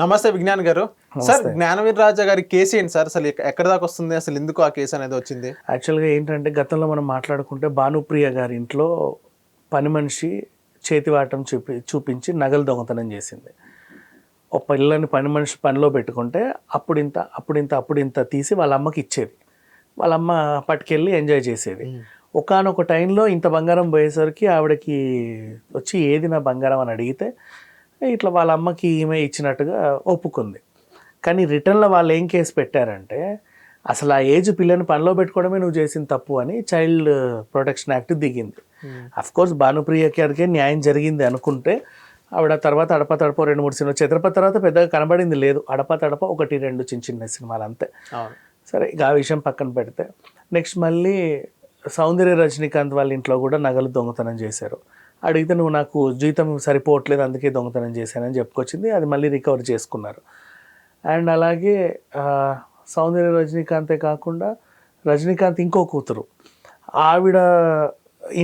నమస్తే విజ్ఞాన్ గారు. సార్, జ్ఞానవీర్ రాజా గారి కేసు ఏంటి సార్? అసలు ఎక్కడ దాకా వస్తుంది? అసలు ఎందుకు ఆ కేసు అనేది వచ్చింది? యాక్చువల్గా ఏంటంటే గతంలో మనం మాట్లాడుకుంటే భానుప్రియ గారి ఇంట్లో పని మనిషి చేతివాటం చూపించి నగలు దొంగతనం చేసింది. ఒక పిల్లని పని మనిషి పనిలో పెట్టుకుంటే అప్పుడింత తీసి వాళ్ళ అమ్మకి ఇచ్చేది. వాళ్ళ అమ్మ పట్టుకెళ్ళి ఎంజాయ్ చేసేది. ఒకానొక టైంలో ఇంత బంగారం పోయేసరికి ఆవిడకి వచ్చి ఏది నా బంగారం అని అడిగితే ఇట్లా వాళ్ళ అమ్మకి ఈమె ఇచ్చినట్టుగా ఒప్పుకుంది. కానీ రిటర్న్లో వాళ్ళు ఏం కేసు పెట్టారంటే అసలు ఆ ఏజ్ పిల్లని పనిలో పెట్టుకోవడమే నువ్వు చేసిన తప్పు అని చైల్డ్ ప్రొటెక్షన్ యాక్ట్ దిగింది. అఫ్కోర్స్ భానుప్రియ గారికే న్యాయం జరిగింది అనుకుంటే ఆవిడ తర్వాత అడప తడప 2-3 సినిమాలు, ఛత్రపతి తర్వాత పెద్దగా కనబడింది లేదు. అడప తడప 1-2 చిన్న సినిమాలు అంతే. సరే, ఇక ఆ విషయం పక్కన పెడితే నెక్స్ట్ మళ్ళీ సౌందర్య రజనీకాంత్ వాళ్ళ ఇంట్లో కూడా నగలు దొంగతనం చేశారు. అడిగితే నువ్వు నాకు జీతం సరిపోవట్లేదు అందుకే దొంగతనం చేశానని చెప్పుకొచ్చింది. అది మళ్ళీ రికవర్ చేసుకున్నారు. అండ్ అలాగే సౌందర్య రజనీకాంతే కాకుండా రజనీకాంత్ ఇంకో కూతురు ఆవిడ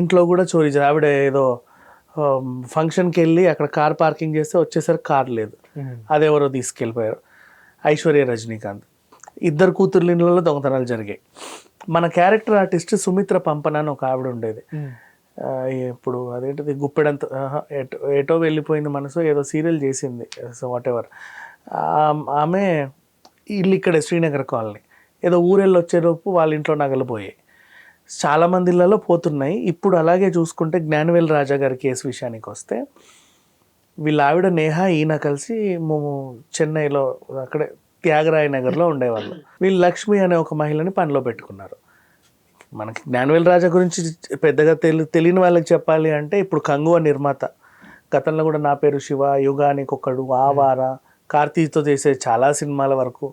ఇంట్లో కూడా చోరీ చేశారు. ఆవిడ ఏదో ఫంక్షన్కి వెళ్ళి అక్కడ కార్ పార్కింగ్ చేస్తే వచ్చేసరికి కార్ లేదు, అదెవరో తీసుకెళ్ళిపోయారు. ఐశ్వర్య రజనీకాంత్ ఇద్దరు కూతుర్ల ఇళ్ళలో దొంగతనాలు జరిగాయి. మన క్యారెక్టర్ ఆర్టిస్ట్ సుమిత్ర పంపన అని ఒక ఆవిడ ఉండేది. ఇప్పుడు అదేంటిది గుప్పెడంత ఎటో వెళ్ళిపోయింది మనసు, ఏదో సీరియల్ చేసింది. సో వాట్ ఎవర్, ఆమె ఇల్లు ఇక్కడే శ్రీనగర్ కాలనీ. ఏదో ఊరెళ్ళి వచ్చేలోపు వాళ్ళ ఇంట్లో నగలు పోయాయి. చాలామంది ఇళ్ళలో పోతున్నాయి. ఇప్పుడు అలాగే చూసుకుంటే జ్ఞానవేల్ రాజా గారి కేసు విషయానికి వస్తే వీళ్ళ ఆవిడ నేహ ఈయన కలిసి చెన్నైలో అక్కడే త్యాగరాయ నగర్లో ఉండేవాళ్ళు. వీళ్ళు లక్ష్మి అనే ఒక మహిళని పనిలో పెట్టుకున్నారు. మనకి జ్ఞానవేల్ రాజా గురించి పెద్దగా తెలియని వాళ్ళకి చెప్పాలి అంటే ఇప్పుడు కంగువ నిర్మాత, గతంలో కూడా నా పేరు శివ, యుగానికి ఒకడు, ఆవార, కార్తీతో చేసే చాలా సినిమాల వరకు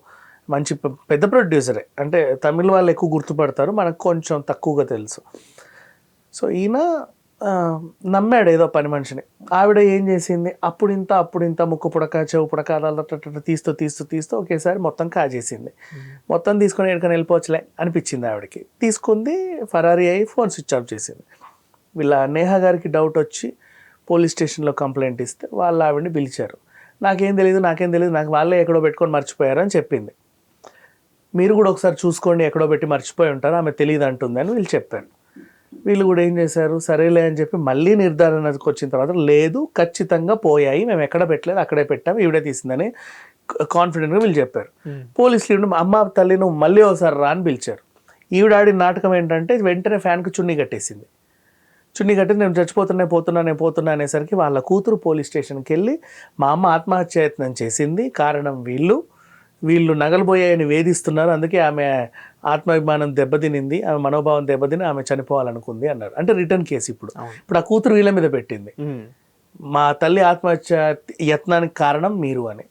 మంచి పెద్ద ప్రొడ్యూసరే. అంటే తమిళ వాళ్ళు ఎక్కువ గుర్తుపడతారు, మనకు కొంచెం తక్కువగా తెలుసు. సో ఈయన నమ్మాడు ఏదో పని మనిషిని. ఆవిడ ఏం చేసింది, అప్పుడింత ముక్కు పుడక చెవు పుడక తీస్తూ ఒకేసారి మొత్తం కాజేసింది. మొత్తం తీసుకొని ఎక్కడికైనా వెళ్ళిపోవచ్చులే అనిపించింది ఆవిడకి. తీసుకుంది, ఫరారీ అయ్యి ఫోన్ స్విచ్ ఆఫ్ చేసింది. వీళ్ళ నేహ గారికి డౌట్ వచ్చి పోలీస్ స్టేషన్లో కంప్లైంట్ ఇస్తే వాళ్ళు ఆవిడని పిలిచారు. నాకేం తెలియదు, నాకు వాళ్ళే ఎక్కడో పెట్టుకొని మర్చిపోయారు అని చెప్పింది. మీరు కూడా ఒకసారి చూసుకోండి, ఎక్కడో పెట్టి మర్చిపోయి ఉంటారు, ఆమె తెలియదు అంటుంది అని వీళ్ళు చెప్పారు. వీళ్ళు కూడా ఏం చేశారు, సరేలే అని చెప్పి మళ్ళీ నిర్ధారణకు వచ్చిన తర్వాత లేదు ఖచ్చితంగా పోయాయి, మేము ఎక్కడ పెట్టలేదు అక్కడే పెట్టాము, ఈవిడే తీసిందని కాన్ఫిడెంట్గా వీళ్ళు చెప్పారు. పోలీసులు అమ్మ తల్లి నువ్వు మళ్ళీ ఒకసారి రా అని పిలిచారు. ఈవిడ ఆడిన నాటకం ఏంటంటే వెంటనే ఫ్యాన్కి చున్నీ కట్టేసింది. చున్నీ కట్టి నేను పోతున్నా అనేసరికి వాళ్ళ కూతురు పోలీస్ స్టేషన్కి వెళ్ళి మా అమ్మ ఆత్మహత్యాయత్నం చేసింది, కారణం వీళ్ళు నగలు పోయాయని వేధిస్తున్నారు, అందుకే ఆమె ఆత్మాభిమానం దెబ్బతినింది, ఆమె మనోభావం దెబ్బతిని ఆమె చనిపోవాలనుకుంది అన్నారు. అంటే రిటర్న్ కేసు ఇప్పుడు ఆ కూతురు వీళ్ళ మీద పెట్టింది, మా తల్లి ఆత్మహత్య యత్నానికి కారణం మీరు అని.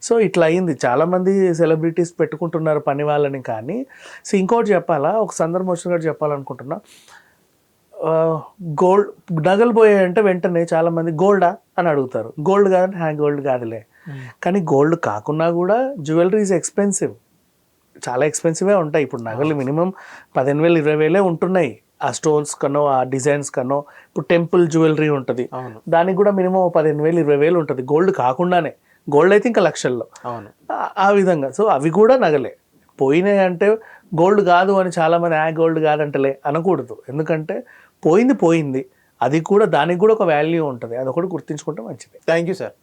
సో ఇట్లా అయింది. చాలామంది సెలబ్రిటీస్ పెట్టుకుంటున్నారు పని వాళ్ళని. కానీ సో ఇంకోటి చెప్పాలా, ఒక సందర్భం వచ్చినట్టు చెప్పాలనుకుంటున్నా. గోల్డ్ నగలు పోయాయంటే వెంటనే చాలామంది గోల్డా అని అడుగుతారు. గోల్డ్ కాదంటే గోల్డ్ కాదులే. కానీ గోల్డ్ కాకుండా కూడా జ్యువెలరీ ఈజ్ ఎక్స్పెన్సివ్, చాలా ఎక్స్పెన్సివే ఉంటాయి. ఇప్పుడు నగలు మినిమం 15,000 20,000 ఉంటున్నాయి. ఆ స్టోన్స్ కన్నో ఆ డిజైన్స్ కన్నో. ఇప్పుడు టెంపుల్ జ్యువెలరీ ఉంటుంది, దానికి కూడా మినిమం 15,000 20,000 ఉంటుంది. గోల్డ్ కాకుండానే, గోల్డ్ అయితే ఇంకా లక్షల్లో. ఆ విధంగా సో అవి కూడా నగలే. పోయినాయి అంటే గోల్డ్ కాదు అని చాలామంది గోల్డ్ కాదంటలే అనకూడదు. ఎందుకంటే పోయింది, అది కూడా దానికి కూడా ఒక వాల్యూ ఉంటుంది. అదొకటి గుర్తుంచుకుంటే మంచిది. Thank you sir.